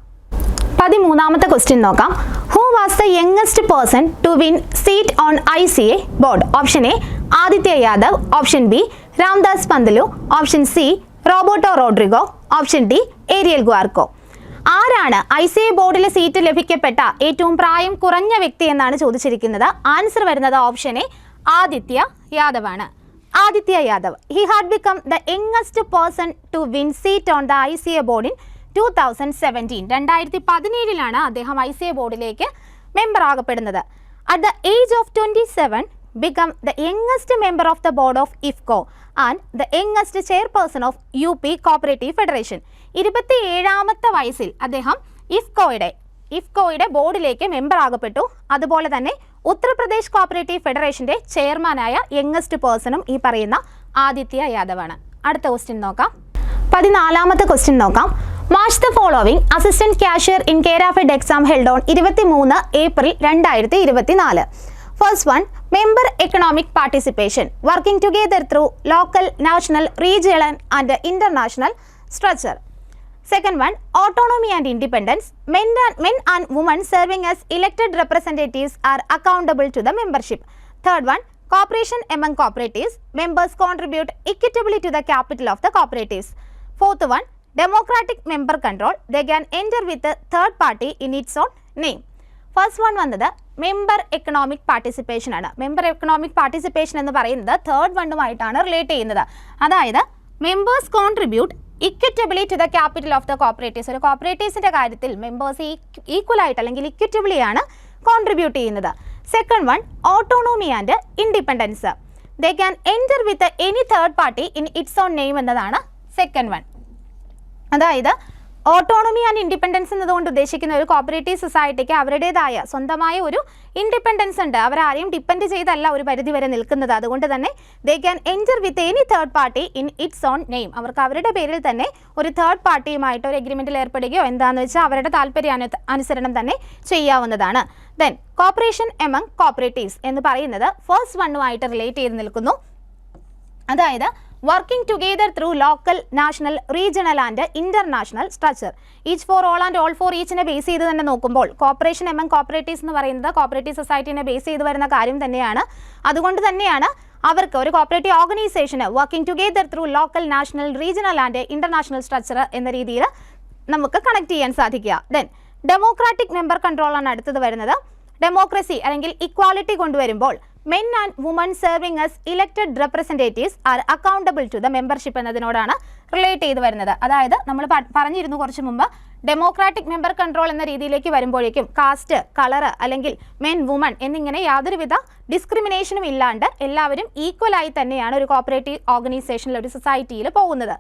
13ാമത്തെ ക്വസ്റ്റ്യൻ നോക്കാം. Who was the youngest person to win seat on ICA board? Option A Aditya Yadav, option B Ramdas Pantulu, option C Roberto Rodrigo, option D Ariel Guarco. ആരാണ് ICA ബോർഡിലെ seat ലഭിക്കപ്പെട്ട ഏറ്റവും പ്രായം കുറഞ്ഞ വ്യക്തി എന്നാണ് ചോദിച്ചിരിക്കുന്നത്. ആൻസർ വരുന്നത് ഓപ്ഷൻ എ ആദിത്യ യാദവ് ആണ്. Aditya Yadav, he had become the youngest person to win seat on the ICA board in 2017. 2017 അദ്ദേഹം ICA ബോർഡിലേക്ക് മെമ്പർ ആകപ്പെടുന്നത്. At the age of 27 become the youngest member of the board of IFCO and the youngest chairperson of UP Cooperative Federation. 27ാമത്തെ വയസ്സിൽ അദ്ദേഹം ഇഫ്കോയുടെ ബോർഡിലേക്ക് member ആകപ്പെട്ടു. അതുപോലെ തന്നെ Uttar Pradesh cooperative ഫെഡറേഷന്റെ ചെയർമാനായ യങ്ങസ്റ്റ് പേഴ്സണും ഈ പറയുന്ന ആദിത്യ യാദവാണ്. അടുത്ത ക്വസ്റ്റ്യൻ നോക്കാം. 14ാമത്തെ ക്വസ്റ്റ്യൻ നോക്കാം. Match the following assistant cashier in Kerafed exam held on 23 April 2024. First one, member economic participation, working together through local, national, regional and international structure. Second one, autonomy and independence. Men and women serving as elected representatives are accountable to the membership. Third one, cooperation among cooperatives. Members contribute equitably to the capital of the cooperatives. Fourth one, democratic member control. They can enter with a third party in its own name. First one വന്നത് member economic participation ആണ്. Member economic participation എന്ന് പറയുന്നത് third വണ്ണുമായിട്ടാണ് relate ചെയ്യുന്നത്. അതായത് members contribute equitably to the capital of the cooperatives. ഒരു കോപ്പറേറ്റീവ്സിൻ്റെ കാര്യത്തിൽ മെമ്പേഴ്സ് ഈക്വൽ ആയിട്ട് അല്ലെങ്കിൽ ഇക്വിറ്റബിളി ആണ് കോൺട്രിബ്യൂട്ട് ചെയ്യുന്നത്. Second one, autonomy and independence. They can enter with any third party in its on name എന്നതാണ് സെക്കൻഡ് വൺ. അതായത് ഓട്ടോണമി ആൻഡ് ഇൻഡിപെൻഡൻസ് എന്നതുകൊണ്ട് ഉദ്ദേശിക്കുന്ന ഒരു കോപ്പറേറ്റീവ് സൊസൈറ്റിക്ക് അവരുടേതായ സ്വന്തമായ ഒരു ഇൻഡിപെൻഡൻസ് ഉണ്ട്. അവരാരെയും ഡിപ്പെൻഡ് ചെയ്തല്ല ഒരു പരിധി വരെ നിൽക്കുന്നത്. അതുകൊണ്ട് തന്നെ they can enter with any third party in its on name. അവർക്ക് അവരുടെ പേരിൽ തന്നെ ഒരു തേർഡ് പാർട്ടിയുമായിട്ട് ഒരു എഗ്രിമെൻറ്റിൽ ഏർപ്പെടുകയോ എന്താണെന്ന് വെച്ചാൽ അവരുടെ താല്പര്യാനുസരണം തന്നെ ചെയ്യാവുന്നതാണ്. ദെൻ കോപ്പറേഷൻ എമംഗ് കോപ്പറേറ്റീവ്സ് എന്ന് പറയുന്നത് ഫസ്റ്റ് വണ്ണുമായിട്ട് റിലേറ്റ് ചെയ്ത് നിൽക്കുന്നു. അതായത് working together through local, national, regional and international structure. Each for all and all for ഈച്ചിനെ ബേസ് ചെയ്ത് തന്നെ നോക്കുമ്പോൾ കോപ്പറേഷൻ എമംഗ് കോപ്പറേറ്റീവ്സ് എന്ന് പറയുന്നത് കോപ്പറേറ്റീവ് സൊസൈറ്റിനെ ബേസ് ചെയ്ത് വരുന്ന കാര്യം തന്നെയാണ്. അതുകൊണ്ട് തന്നെയാണ് അവർക്ക് ഒരു കോപ്പറേറ്റീവ് ഓർഗനൈസേഷന് working together through local, national, regional and international structure എന്ന രീതിയിൽ നമുക്ക് കണക്ട് ചെയ്യാൻ സാധിക്കുക. ദെൻ ഡെമോക്രാറ്റിക് മെമ്പർ കൺട്രോൾ ആണ് അടുത്തത് വരുന്നത്. ഡെമോക്രസി അല്ലെങ്കിൽ ഇക്വാലിറ്റി കൊണ്ടുവരുമ്പോൾ men and women serving as elected representatives are accountable to the membership എന്നതിനോടാണ് റിലേറ്റ് ചെയ്ത് വരുന്നത്. അതായത് നമ്മൾ പറഞ്ഞിരുന്നു കുറച്ച് മുമ്പ് ഡെമോക്രാറ്റിക് മെമ്പർ കൺട്രോൾ എന്ന രീതിയിലേക്ക് വരുമ്പോഴേക്കും കാസ്റ്റ്, കളർ അല്ലെങ്കിൽ മെൻ, വുമൺ എന്നിങ്ങനെ യാതൊരുവിധ ഡിസ്ക്രിമിനേഷനും ഇല്ലാണ്ട് എല്ലാവരും ഈക്വലായി തന്നെയാണ് ഒരു കോപ്പറേറ്റീവ് ഓർഗനൈസേഷനിൽ, ഒരു സൊസൈറ്റിയിൽ പോകുന്നത്.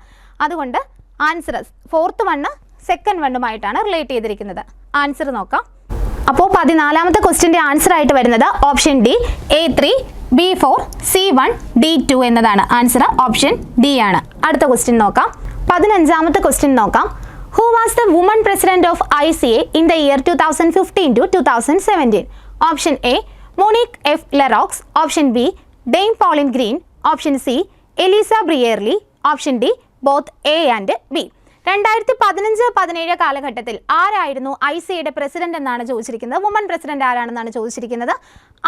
അതുകൊണ്ട് ആൻസർ ഫോർത്ത് വണ്ണ് സെക്കൻഡ് വണ്ണുമായിട്ടാണ് റിലേറ്റ് ചെയ്തിരിക്കുന്നത്. ആൻസർ നോക്കാം. അപ്പോൾ 14ാമത്തെ ക്വസ്റ്റ്യൻ്റെ ആൻസർ ആയിട്ട് വരുന്നത് option D A3, B4, C1, D2 എന്നതാണ്. ആൻസർ ഓപ്ഷൻ ഡി ആണ്. അടുത്ത ക്വസ്റ്റ്യൻ നോക്കാം. 15ാമത്തെ ക്വസ്റ്റ്യൻ നോക്കാം. Who was the woman president of ICA in the year 2015 to 2017? Option A Monique F Leroux, option B Dame Pauline Green, option C Eliza Brierley, option D both A and B. 2015-17 കാലഘട്ടത്തിൽ ആരായിരുന്നു ICAയുടെ president എന്നാണ് ചോദിച്ചിരിക്കുന്നത്. Woman president ആരാണെന്നാണ് ചോദിച്ചിരിക്കുന്നത്.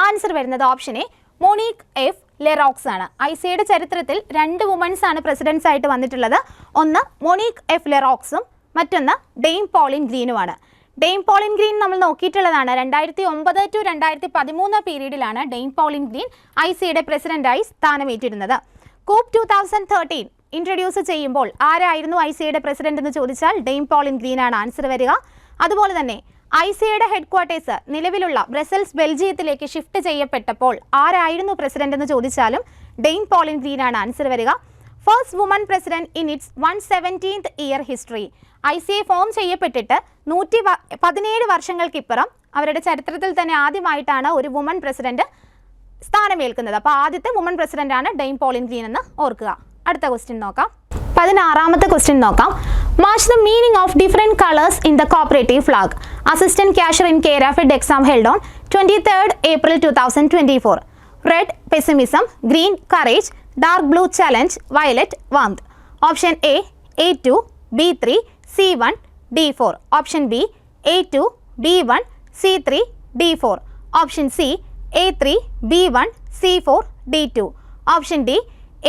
Answer വരുന്നത് option A Monique F ലെറോക്സ് ആണ്. ICAയുടെ ചരിത്രത്തിൽ 2 women's ആണ് precedence ആയിട്ട് വന്നിട്ടുള്ളത്. ഒന്ന് മോണിക് എഫ് ലെറോക്സും മറ്റൊന്ന് ഡെയിൻ പോളിൻ ഗ്രീനുമാണ്. ഡെയിൻ പോളിൻ ഗ്രീൻ നമ്മൾ നോക്കിയിട്ടുള്ളതാണ്. 2009 to 2013 പീരീഡിലാണ് ഡെയിൻ പോളിൻ ഗ്രീൻ ICAയുടെ പ്രസിഡന്റായി സ്ഥാനമേറ്റിരുന്നത്. കൂപ്പ് 2013 ഇൻട്രൊഡ്യൂസ് ചെയ്യുമ്പോൾ ആരായിരുന്നു ICAയുടെ പ്രസിഡന്റ് എന്ന് ചോദിച്ചാൽ ഡെയിൻ പോളിൻ ഗ്രീൻ ആണ് ആൻസർ വരിക. അതുപോലെ തന്നെ ICAയുടെ ഹെഡ് ക്വാർട്ടേഴ്സ് നിലവിലുള്ള ബ്രസൽസ്, ബെൽജിയത്തിലേക്ക് ഷിഫ്റ്റ് ചെയ്യപ്പെട്ടപ്പോൾ ആരായിരുന്നു പ്രസിഡന്റ് എന്ന് ചോദിച്ചാലും ഡെയിൻ പോളിൻ ഗ്രീൻ ആണ് ആൻസർ വരിക. First woman president in its 117th year history. ICA form ചെയ്യപ്പെട്ടിട്ട് 117 വർഷങ്ങൾക്കിപ്പുറം അവരുടെ ചരിത്രത്തിൽ തന്നെ ആദ്യമായിട്ടാണ് ഒരു വുമൺ പ്രസിഡന്റ് സ്ഥാനമേൽക്കുന്നത്. അപ്പോൾ ആദ്യത്തെ വുമൺ പ്രസിഡന്റ് ആണ് ഡെയിൻ പോളിൻ ഗ്രീൻ എന്ന് ഓർക്കുക. അടുത്ത ക്വസ്റ്റ്യൻ നോക്കാം. 16ാമത്തെ ക്വസ്റ്റ്യൻ നോക്കാം. Match the meaning of different colours in the cooperative flag. Assistant cashier in Kerafed exam held on 23rd April 2024. Red pessimism, green courage, dark blue challenge, violet warmth. Option A A2, B3, C1, D4. Option B A2, B1, C3, D4. Option C A3, B1, C4, D2. Option D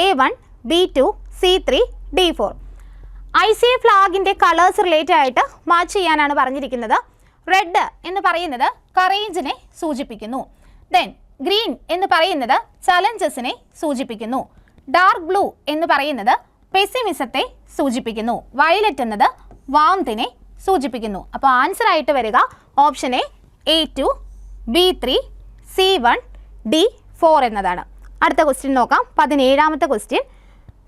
A1, B2, C3, D4. ICA ഫ്ലാഗിൻ്റെ colours related ആയിട്ട് match ചെയ്യാനാണ് പറഞ്ഞിരിക്കുന്നത്. Red എന്ന് പറയുന്നത് കറേജിനെ സൂചിപ്പിക്കുന്നു. Then green എന്ന് പറയുന്നത് ചലഞ്ചസിനെ സൂചിപ്പിക്കുന്നു. ഡാർക്ക് ബ്ലൂ എന്ന് പറയുന്നത് പെസിമിസത്തെ സൂചിപ്പിക്കുന്നു. വയലറ്റ് എന്നത് വാംതിനെ സൂചിപ്പിക്കുന്നു. അപ്പോൾ ആൻസർ ആയിട്ട് വരിക option A A2, B3, C1, D4 എന്നതാണ്. അടുത്ത ക്വസ്റ്റ്യൻ നോക്കാം. 17ാമത്തെ question.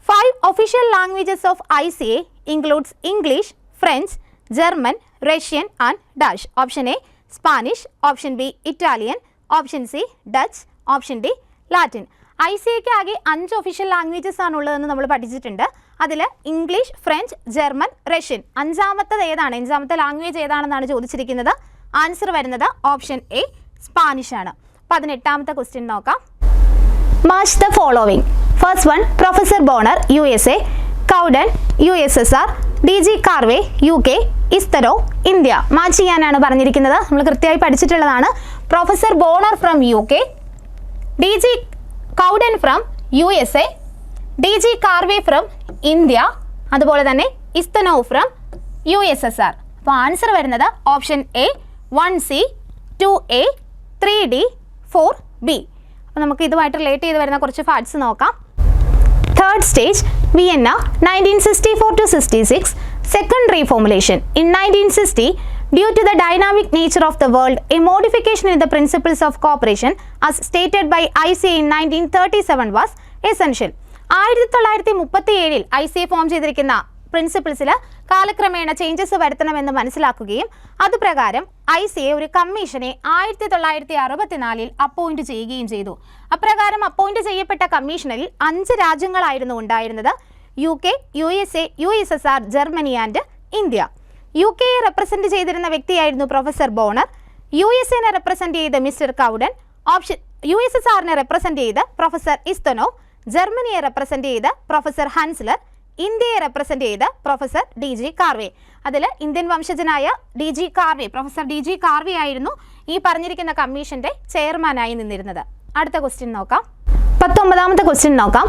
5 official languages of ICA includes English, French, German, Russian and Dutch. Option A Spanish, option B Italian, option C Dutch, option D Latin. ICAക്ക് ആകെ 5 official languages ആണുള്ളതെന്ന് നമ്മൾ പഠിച്ചിട്ടുണ്ട്. അതിൽ English, French, German, Russian. അഞ്ചാമത്തെ language ഏതാണെന്നാണ് ചോദിച്ചിരിക്കുന്നത്. Answer വരുന്നത് ഓപ്ഷൻ എ സ്പാനിഷ് ആണ്. 18ാമത്തെ ക്വസ്റ്റ്യൻ നോക്കാം. Match the following. First one professor Bonner USA, Cowden USSR, DG Karve UK, ഇസ്തരോ ഇന്ത്യ. മാച്ച് ചെയ്യാനാണ് പറഞ്ഞിരിക്കുന്നത്. നമ്മൾ കൃത്യമായി പഠിച്ചിട്ടുള്ളതാണ്. Professor Bonner from UK, DG Cowden from USA, DG Karve from India, അതുപോലെ തന്നെ ഇസ്തനോ ഫ്രം USSR. അപ്പോൾ ആൻസർ വരുന്നത് option A 1C, 2A, 3D, 4B. അപ്പോൾ നമുക്ക് ഇതുമായിട്ട് റിലേറ്റ് ചെയ്ത് വരുന്ന കുറച്ച് ഫാക്ട്സ് നോക്കാം. Third stage, Vienna, 1964 to 66. Second reformulation. In 1960, due to the dynamic nature of the world, a modification in the principles of cooperation as stated by ICA in 1937 was essential. 1937 ICA form ചെയ്തിരിക്കുന്ന പ്രിൻസിപ്പിൾസിൽ കാലക്രമേണ changes വരുത്തണമെന്ന് മനസ്സിലാക്കുകയും അതുപ്രകാരം ICA ഒരു കമ്മീഷനെ 1964 appoint ചെയ്യുകയും ചെയ്തു. അപ്രകാരം അപ്പോയിന്റ് ചെയ്യപ്പെട്ട കമ്മീഷനിൽ 5 രാജ്യങ്ങളായിരുന്നു ഉണ്ടായിരുന്നത്: UK, USA, USSR, Germany and India. UK represent ചെയ്തിരുന്ന വ്യക്തിയായിരുന്നു പ്രൊഫസർ ബോണർ. USA റെപ്രസെന്റ് ചെയ്ത് മിസ്റ്റർ കൗഡൻ. USSR റെപ്രസെന്റ് ചെയ്ത് പ്രൊഫസർ ഇസ്തനോവ്. ജർമ്മനിയെ റെപ്രസെന്റ് ചെയ്ത് പ്രൊഫസർ ഹൻസ്ലർ. ഇന്ത്യയെ റെപ്രസെന്റ് ചെയ്ത് പ്രൊഫസർ DG കാർവേ. അതിൽ ഇന്ത്യൻ വംശജനായ DG Karve, professor DG Karve ആയിരുന്നു ഈ പറഞ്ഞിരിക്കുന്ന കമ്മീഷന്റെ ചെയർമാനായി നിന്നിരുന്നത്. അടുത്ത ക്വസ്റ്റ്യൻ നോക്കാം. 19ാമത്തെ ക്വസ്റ്റ്യൻ നോക്കാം.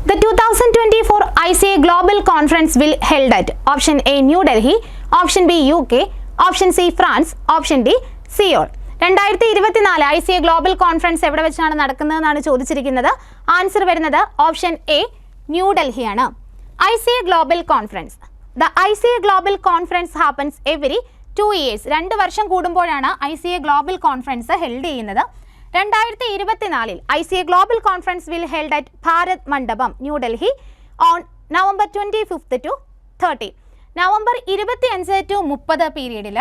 The 2024 ICA Global Conference will held at Option A New Delhi, Option B UK, Option C France, Option D Seoul. 2024 ICA global conference എവിടെ വെച്ചാണ് നടക്കുന്നതെന്നാണ് ചോദിച്ചിരിക്കുന്നത്. ആൻസർ വരുന്നത് ഓപ്ഷൻ എ ന്യൂഡൽഹിയാണ്. ICA global conference. The ICA global conference happens every 2 years. 2 വർഷം കൂടുമ്പോഴാണ് ICA global conference held ചെയ്യുന്നത്. 2024 ICA global conference will held at Bharat Mandapam, New Delhi on November 25 to 30. November 25 to 30 പീരീഡിൽ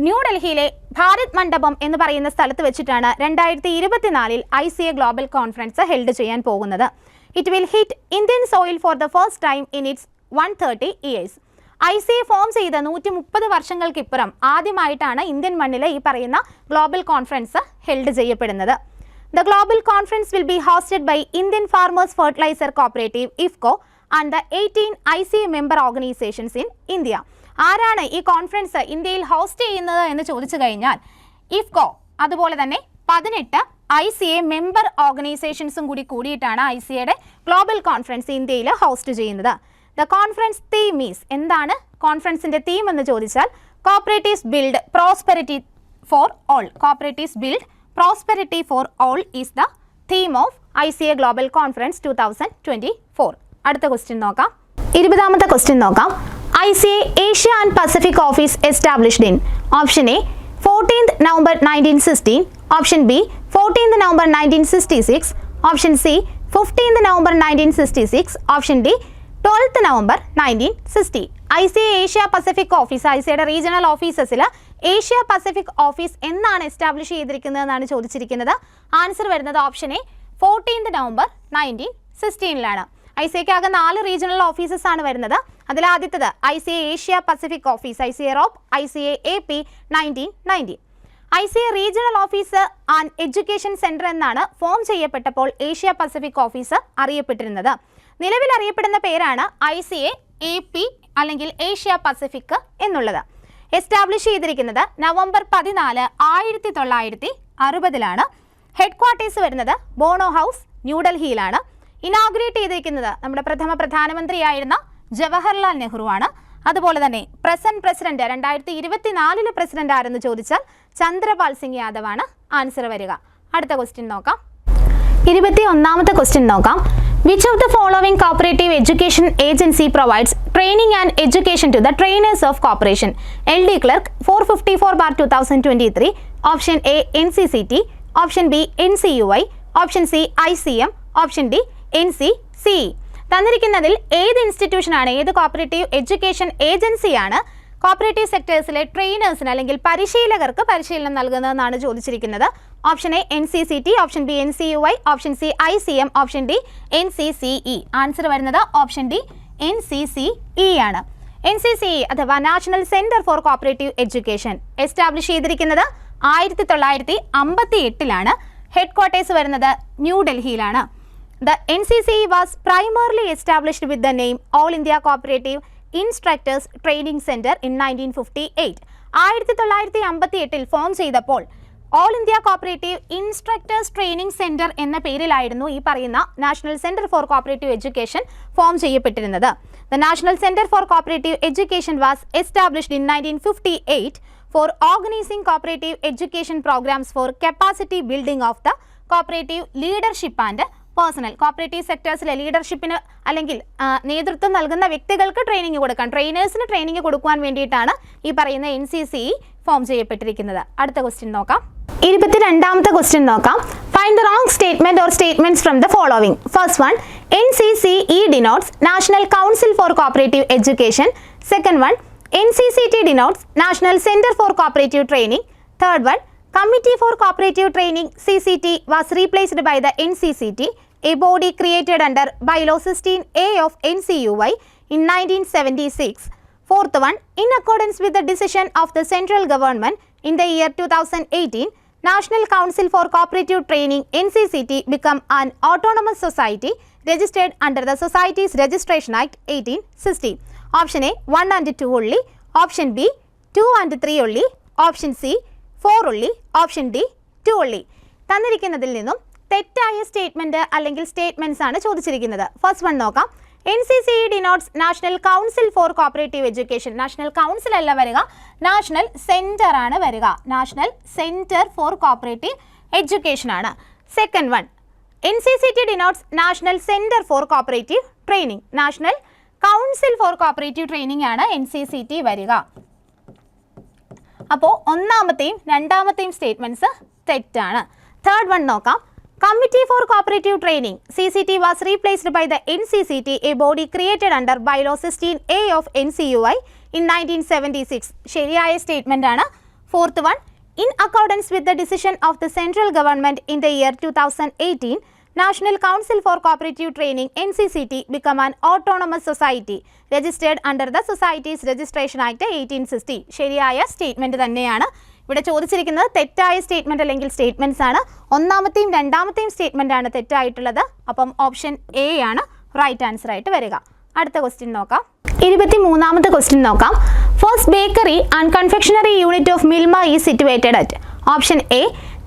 ന്യൂഡൽഹിയിലെ ഭാരത് മണ്ഡപം എന്ന് പറയുന്ന സ്ഥലത്ത് വെച്ചിട്ടാണ് 2024 ICA ഗ്ലോബൽ കോൺഫറൻസ് ഹെൽഡ് ചെയ്യാൻ പോകുന്നത്. It will hit Indian soil for the first time in its 130 years. ICA form ചെയ്ത് 130 വർഷങ്ങൾക്കിപ്പുറം ആദ്യമായിട്ടാണ് ഇന്ത്യൻ മണ്ണിൽ ഈ പറയുന്ന ഗ്ലോബൽ കോൺഫറൻസ് ഹെൽഡ് ചെയ്യപ്പെടുന്നത്. The global conference will be hosted by Indian farmers fertiliser cooperative IFFCO and the 18 ICA member organisations in India. ആരാണ് ഈ conference ഇന്ത്യയിൽ ഹോസ്റ്റ് ചെയ്യുന്നത് എന്ന് ചോദിച്ചു കഴിഞ്ഞാൽ IFFCO, അതുപോലെ തന്നെ 18 ICA മെമ്പർ ഓർഗനൈസേഷൻസും കൂടിയിട്ടാണ് ICAയുടെ ഗ്ലോബൽ കോൺഫറൻസ് ഇന്ത്യയിൽ ഹോസ്റ്റ് ചെയ്യുന്നത്. ദ കോൺഫറൻസ് തീം ഈസ്, എന്താണ് കോൺഫറൻസിന്റെ തീം എന്ന് ചോദിച്ചാൽ cooperatives build prosperity for all. Cooperatives build prosperity for all is the theme of ICA global conference 2024. അടുത്ത ക്വസ്റ്റ്യൻ നോക്കാം. 20ാമത്തെ ക്വസ്റ്റ്യൻ നോക്കാം. ICA Asia and Pacific Office established in Option A 14th November 1916, Option B 14th November 1966, Option C 15th November 1966, Option D 12th November 1960. ICA Asia Pacific Office, ICAയുടെ regional ഓഫീസസിൽ Asia Pacific office എന്നാണ് establish ചെയ്തിരിക്കുന്നതെന്നാണ് ചോദിച്ചിരിക്കുന്നത്. Answer വരുന്നത് option A 14th November 1916. ICAയ്ക്ക് 4 regional offices ആണ് വരുന്നത്. അതിൽ ആദ്യത്തത് ICA Asia Pacific office, ICA Europe, ICA AP 1990. ICA regional office and education centre എന്നാണ് ഫോം ചെയ്യപ്പെട്ടപ്പോൾ ഏഷ്യ പസഫിക് ഓഫീസ് അറിയപ്പെട്ടിരുന്നത്. നിലവിൽ അറിയപ്പെടുന്ന പേരാണ് ICA AP അല്ലെങ്കിൽ ഏഷ്യ പസഫിക് എന്നുള്ളത്. എസ്റ്റാബ്ലിഷ് ചെയ്തിരിക്കുന്നത് November 14, 1960. ഹെഡ് ക്വാർട്ടേഴ്സ് വരുന്നത് ബോണോ ഹൗസ്, ന്യൂഡൽഹിയിലാണ്. ഇനാഗുറേറ്റ് ചെയ്തിരിക്കുന്നത് നമ്മുടെ പ്രധാനമന്ത്രിയായിരുന്ന ജവഹർലാൽ നെഹ്റു ആണ്. അതുപോലെ തന്നെ പ്രസിഡന്റ് 2024 പ്രസിഡന്റ് ആരെന്ന് ചോദിച്ചാൽ ചന്ദ്രപാൽ സിംഗ് യാദവ് ആണ് ആൻസർ വരിക. അടുത്ത ക്വസ്റ്റ്യൻ നോക്കാം. 21ാമത്തെ ക്വസ്റ്റ്യൻ നോക്കാം. Which of the following cooperative education agency provides training and education to the trainers of corporation? LD Clerk 454/2023. Option A NCCT, Option B NCUI, Option C ICM, Option D NCCE. തന്നിരിക്കുന്നതിൽ ഏത് ഇൻസ്റ്റിറ്റ്യൂഷനാണ്, ഏത് cooperative education ഏജൻസിയാണ് cooperative സെക്ടേഴ്സിലെ ട്രെയിനേഴ്സിന് അല്ലെങ്കിൽ പരിശീലകർക്ക് പരിശീലനം നൽകുന്നതെന്നാണ് ചോദിച്ചിരിക്കുന്നത്. Option A NCCT, option B NCUI, option C ICM, option D NCCE. Answer വരുന്നത് option D NCCE ആണ്. NCCE അഥവാ national centre for cooperative education establish ചെയ്തിരിക്കുന്നത് 1958. ഹെഡ് ക്വാർട്ടേഴ്സ് വരുന്നത് ന്യൂഡൽഹിയിലാണ്. The NCCE was primarily established with the name All India Cooperative Instructors Training Center in 1958. 1958 form ചെയ്തപ്പോൾ all India cooperative instructors training centre എന്ന പേരിലായിരുന്നു ഈ പറയുന്ന national centre for cooperative education form ചെയ്യപ്പെട്ടിരുന്നത്. The national centre for cooperative education was established in 1958 for organizing cooperative education programs for capacity building of the cooperative leadership and personnel. Cooperative സെക്ടേഴ്സിലെ ലീഡർഷിപ്പിന് അല്ലെങ്കിൽ നേതൃത്വം നൽകുന്ന വ്യക്തികൾക്ക് ട്രെയിനിങ് കൊടുക്കാൻ, ട്രെയിനേഴ്സിന് training കൊടുക്കുവാൻ വേണ്ടിയിട്ടാണ് ഈ പറയുന്ന NCCE ഫോം ചെയ്യപ്പെട്ടിരിക്കുന്നത്. അടുത്ത ക്വസ്റ്റ്യൻ നോക്കാം. 22ാമത്തെ ക്വസ്റ്റ്യൻ നോക്കാം. Find the wrong statement or statements from the following. First one, NCCE denotes National Council for Cooperative Education. Second one, NCCT denotes National Center for Cooperative Training. Third one, Committee for Cooperative Training CCT was replaced by the NCCT, a body created under Bylaw 16A of NCUY in 1976. Fourth one, in accordance with the decision of the central government in the year 2018, National Council for Cooperative Training NCCT become an autonomous society registered under the Societies Registration Act 1860. Option A 1 and 2 only, option B 2 and 3 only, option C 4 only, option D 2 only. തന്നിരിക്കുന്നതിൽ നിന്നും തെറ്റായ statement അല്ലെങ്കിൽ statements ആണ് ചോദിച്ചിരിക്കുന്നത്. First one നോക്കാം. NCCE denotes National Council for Cooperative Education. National council അല്ല വരിക, national centre ആണ് വരിക. National centre for cooperative education ആണ്. Second one, NCCT denotes National Center for Cooperative Training. National council for cooperative training ആണ് NCCT വരിക. അപ്പോൾ ഒന്നാമത്തെയും രണ്ടാമത്തെയും സ്റ്റേറ്റ്മെന്റ്സ് തെറ്റാണ്. തേർഡ് വൺ നോക്കാം. Committee for Cooperative Training CCT was replaced by the NCCT, a body created under Bylaw 16A of NCUY in 1976. ശരിയായ statement ആണ്. Fourth one, in accordance with the decision of the central government in the year 2018, National Council for Cooperative Training NCCT become an autonomous society registered under the Societies Registration Act 1860. ശരിയായ statement തന്നെയാണ്. ഇവിടെ ചോദിച്ചിരിക്കുന്നത് തെറ്റായ statement അല്ലെങ്കിൽ statements ആണ്. ഒന്നാമത്തെയും രണ്ടാമത്തെയും statement ആണ് തെറ്റായിട്ടുള്ളത്. അപ്പം ഓപ്ഷൻ എ ആണ് റൈറ്റ് ആൻസർ ആയിട്ട് വരിക. അടുത്ത ക്വസ്റ്റ്യൻ നോക്കാം. 23ാമത്തെ ക്വസ്റ്റ്യൻ നോക്കാം. First bakery and confectionery unit of Milma is situated at option A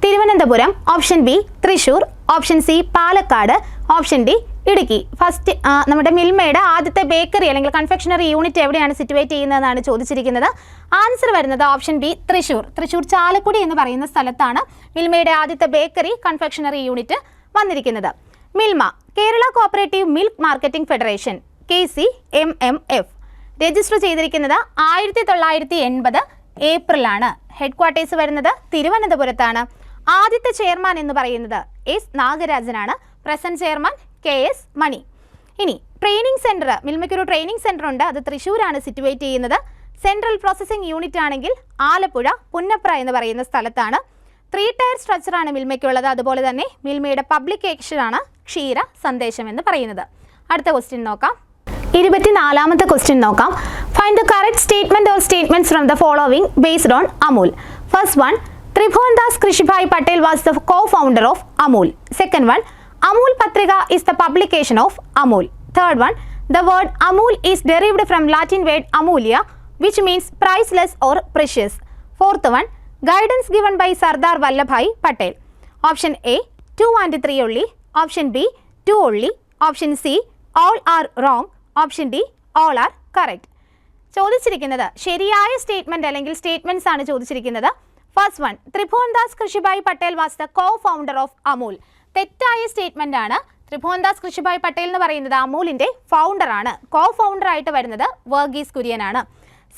Thiruvananthapuram, option B Thrissur, option C Palakkad, option D Idukki. First നമ്മുടെ മിൽമയുടെ ആദ്യത്തെ ബേക്കറി അല്ലെങ്കിൽ കൺഫെക്ഷണറി യൂണിറ്റ് എവിടെയാണ് സിറ്റുവേറ്റ് ചെയ്യുന്നതെന്നാണ് ചോദിച്ചിരിക്കുന്നത്. ആൻസർ വരുന്നത് ഓപ്ഷൻ ബി തൃശ്ശൂർ. തൃശ്ശൂർ ചാലക്കുടി എന്ന് പറയുന്ന സ്ഥലത്താണ് മിൽമയുടെ ആദ്യത്തെ ബേക്കറി കൺഫെക്ഷണറി യൂണിറ്റ് വന്നിരിക്കുന്നത്. Milma Kerala cooperative milk marketing federation KCMMF register ചെയ്തിരിക്കുന്നത് 1980 ഏപ്രിലാണ്. ഹെഡ് ക്വാർട്ടേഴ്സ് വരുന്നത് തിരുവനന്തപുരത്താണ്. ആദ്യത്തെ ചെയർമാൻ എന്ന് പറയുന്നത് S നാഗരാജനാണ്. പ്രസന്റ് ചെയർമാൻ KS മണി. ഇനി ട്രെയിനിങ് സെൻറ്റർ, മിൽമയ്ക്കൊരു ട്രെയിനിങ് സെൻറ്റർ ഉണ്ട്, അത് തൃശ്ശൂരാണ് സിറ്റുവേറ്റ് ചെയ്യുന്നത്. സെൻട്രൽ പ്രോസസ്സിംഗ് യൂണിറ്റ് ആണെങ്കിൽ ആലപ്പുഴ പുന്നപ്ര എന്ന് പറയുന്ന സ്ഥലത്താണ്. 3 ടയർ സ്ട്രക്ചറാണ് മിൽമയ്ക്കുള്ളത്. അതുപോലെ തന്നെ മിൽമയുടെ പബ്ലിക്കേഷനാണ് ക്ഷീര സന്ദേശം എന്ന് പറയുന്നത്. അടുത്ത ക്വസ്റ്റ്യൻ നോക്കാം. 24ാമത്തെ ക്വസ്റ്റ്യൻ നോക്കാം. Find the correct statement or statements from the following based on Amul. First one, Tribhuvandas Krishibhai Patel was the co-founder of Amul. Second one, Amul Patrika is the publication of Amul. Third one, the word Amul is derived from Latin word amulia, which means priceless or precious. Fourth one, guidance given by Sardar Vallabhai Patel. Option A 2 and 3 only, option B 2 only, option C all are wrong, option D all are correct. ചോദിച്ചിരിക്കുന്നത് ശരിയായ statement അല്ലെങ്കിൽ statements ആണ് ചോദിച്ചിരിക്കുന്നത്. First one, Tribhuvandas Krishibhai Patel was the co founder of Amul. തെറ്റായ statement ആണ്. ത്രിഭുവൻദാസ് കൃഷിഭായ് പട്ടേൽ എന്ന് പറയുന്നത് അമൂലിന്റെ founder ആണ്. കോ ഫൗണ്ടർ ആയിട്ട് വരുന്നത് വർഗീസ് കുര്യൻ ആണ്.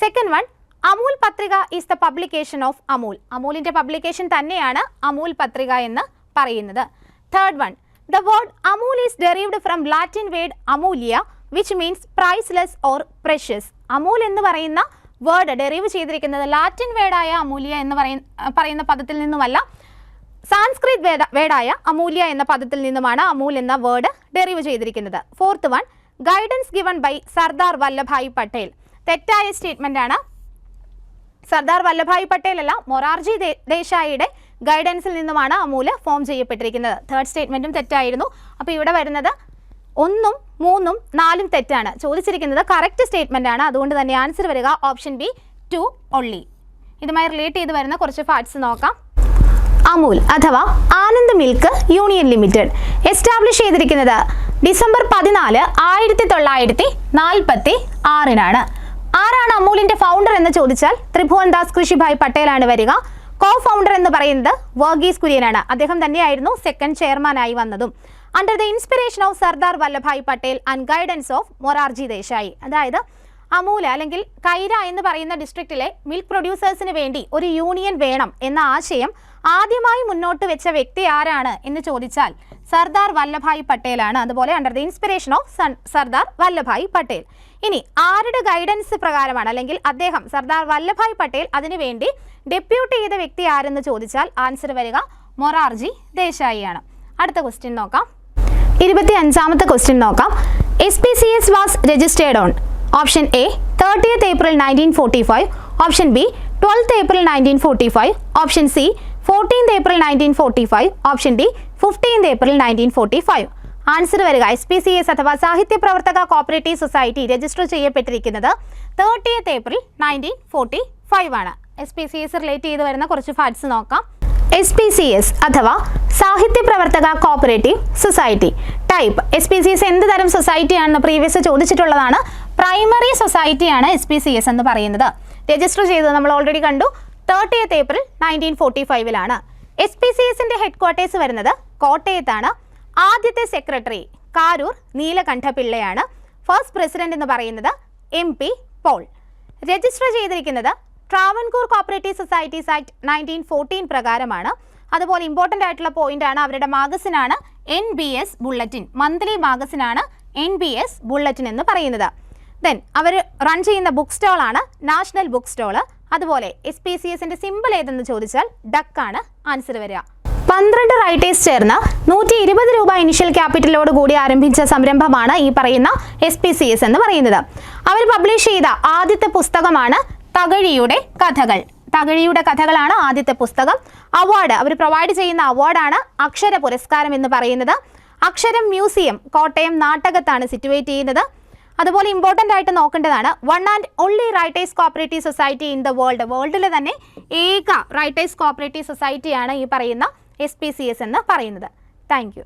Second one, Amul Patrika is the publication of Amul. അമൂലിന്റെ പബ്ലിക്കേഷൻ തന്നെയാണ് അമൂൽ പത്രിക എന്ന് പറയുന്നത്. Third one, the word Amul is derived from Latin word amulya which means priceless or precious. Amul എന്ന് പറയുന്ന വേർഡ് ഡെറീവ് ചെയ്തിരിക്കുന്നത് ലാറ്റിൻ വേർഡായ അമൂല്യ എന്ന് പറയുന്ന പദത്തിൽ നിന്നുമല്ല, സാൻസ്ക്രിറ്റ് വേർഡായ അമൂല്യ എന്ന പദത്തിൽ നിന്നുമാണ് അമൂൽ എന്ന വേർഡ് ഡെറീവ് ചെയ്തിരിക്കുന്നത്. Fourth one, guidance given by Sardar Vallabhbhai Patel. തെറ്റായ സ്റ്റേറ്റ്മെന്റ് ആണ്. സർദാർ വല്ലഭായ് പട്ടേൽ അല്ല, മൊറാർജി ദേശായിയുടെ ഗൈഡൻസിൽ നിന്നുമാണ് അമൂല് ഫോം ചെയ്യപ്പെട്ടിരിക്കുന്നത്. തേർഡ് സ്റ്റേറ്റ്മെന്റും തെറ്റായിരുന്നു. അപ്പോൾ ഇവിടെ വരുന്നത് 1, 3, 4 തെറ്റാണ്. ചോദിച്ചിരിക്കുന്നത് കറക്റ്റ് സ്റ്റേറ്റ്മെന്റ് ആണ്. അതുകൊണ്ട് തന്നെ ആൻസർ വരിക ഓപ്ഷൻ ബി 2 only. ഇതുമായി റിലേറ്റ് ചെയ്ത് വരുന്ന കുറച്ച് ഫാക്ട്സ് നോക്കാം. അമൂൽ അഥവാ Anand milk union limited establish ചെയ്തിരിക്കുന്നത് ഡിസംബർ 14, 1946 ആരാണ് അമൂലിന്റെ ഫൗണ്ടർ എന്ന് ചോദിച്ചാൽ ത്രിഭുവൻദാസ് കൃഷിഭായ് പട്ടേലാണ് വരിക. കോ ഫൗണ്ടർ എന്ന് പറയുന്നത് വർഗീസ് കുര്യനാണ്. അദ്ദേഹം തന്നെയായിരുന്നു സെക്കൻഡ് ചെയർമാനായി വന്നതും. Under the inspiration of Sardar Vallabhbhai Patel and guidance of Morarji Desai. അതായത് അമൂല അല്ലെങ്കിൽ കൈര എന്ന് പറയുന്ന ഡിസ്ട്രിക്റ്റിലെ മിൽക്ക് പ്രൊഡ്യൂസേഴ്സിന് വേണ്ടി ഒരു യൂണിയൻ വേണം എന്ന ആശയം ആദ്യമായി മുന്നോട്ട് വെച്ച വ്യക്തി ആരാണ് എന്ന് ചോദിച്ചാൽ സർദാർ വല്ലഭായ് പട്ടേലാണ്. അതുപോലെ under the inspiration of Sardar Vallabhbhai Patel. ഇനി ആരുടെ ഗൈഡൻസ് പ്രകാരമാണ്, അല്ലെങ്കിൽ അദ്ദേഹം സർദാർ വല്ലഭായ് പട്ടേൽ അതിനുവേണ്ടി ഡെപ്യൂട്ട് ചെയ്ത വ്യക്തി ആരെന്ന് ചോദിച്ചാൽ ആൻസർ വരിക മൊറാർജി ദേശായി ആണ്. അടുത്ത ക്വസ്റ്റ്യൻ നോക്കാം. 25ാമത്തെ ക്വസ്റ്റ്യൻ നോക്കാം. SPCS was registered on option A 30th April 1945, option B 12th April 1945, option C 14th April 1945, option D 15th April 1945. Answer വരിക SPCS അഥവാ Sahitya Pravarthaka cooperative society register ചെയ്യപ്പെട്ടിരിക്കുന്നത് 30th April 1945 ആണ്. SPCS റിലേറ്റ് ചെയ്ത് വരുന്ന കുറച്ച് ഫാക്ട്സ് നോക്കാം. SPCS അഥവാ Sahitya Pravarthaka cooperative society type. SPCS എന്ത് തരം സൊസൈറ്റി ആണെന്ന് പ്രീവിയസ് ചോദിച്ചിട്ടുള്ളതാണ്. പ്രൈമറി സൊസൈറ്റിയാണ് SPCS എന്ന് പറയുന്നത്. രജിസ്റ്റർ ചെയ്തത് നമ്മൾ ഓൾറെഡി കണ്ടു 30th April 1945 SPCSന്റെ ഹെഡ് ക്വാർട്ടേഴ്സ് വരുന്നത് കോട്ടയത്താണ്. ആദ്യത്തെ സെക്രട്ടറി കാരൂർ നീലകണ്ഠപിള്ളയാണ്. ഫസ്റ്റ് പ്രസിഡന്റ് എന്ന് പറയുന്നത് MP പോൾ. രജിസ്റ്റർ ചെയ്തിരിക്കുന്നത് ട്രാവൻകൂർ കോപ്പറേറ്റീവ് സൊസൈറ്റീസ് ആക്ട് 1914 പ്രകാരമാണ്. അതുപോലെ ഇമ്പോർട്ടൻ്റ് ആയിട്ടുള്ള പോയിന്റ് ആണ്, അവരുടെ മാഗസിനാണ് NBS ബുള്ളറ്റിൻ. മന്ത്ലി മാഗസിനാണ് NBS ബുള്ളറ്റിൻ എന്ന് പറയുന്നത്. ദെൻ അവർ റൺ ചെയ്യുന്ന ബുക്ക് സ്റ്റോളാണ് നാഷണൽ ബുക്ക് സ്റ്റോള്. അതുപോലെ SPCSന്റെ സിമ്പിൾ ഏതെന്ന് ചോദിച്ചാൽ ഡക്കാണ് ആൻസർ വരിക. 12 റൈറ്റേഴ്സ് ചേർന്ന് 120 രൂപ ഇനിഷ്യൽ ക്യാപിറ്റലോട് കൂടി ആരംഭിച്ച സംരംഭമാണ് ഈ പറയുന്ന SPCS എന്ന് പറയുന്നത്. അവർ പബ്ലിഷ് ചെയ്ത ആദ്യത്തെ പുസ്തകമാണ് തകഴിയുടെ കഥകൾ. തകഴിയുടെ കഥകളാണ് ആദ്യത്തെ പുസ്തകം. അവാർഡ് അവർ പ്രൊവൈഡ് ചെയ്യുന്ന അവാർഡാണ് അക്ഷര പുരസ്കാരം എന്ന് പറയുന്നത്. അക്ഷരം മ്യൂസിയം കോട്ടയം നാട്ടകത്താണ് സിറ്റുവേറ്റ് ചെയ്യുന്നത്. അതുപോലെ ഇമ്പോർട്ടൻ്റ് ആയിട്ട് നോക്കേണ്ടതാണ്, one and only writers cooperative society in the world. വേൾഡിലെ തന്നെ ഏക റൈറ്റേഴ്സ് കോപ്പറേറ്റീവ് സൊസൈറ്റിയാണ് ഈ പറയുന്ന SPCS എന്ന് പറയുന്നത്. Thank you.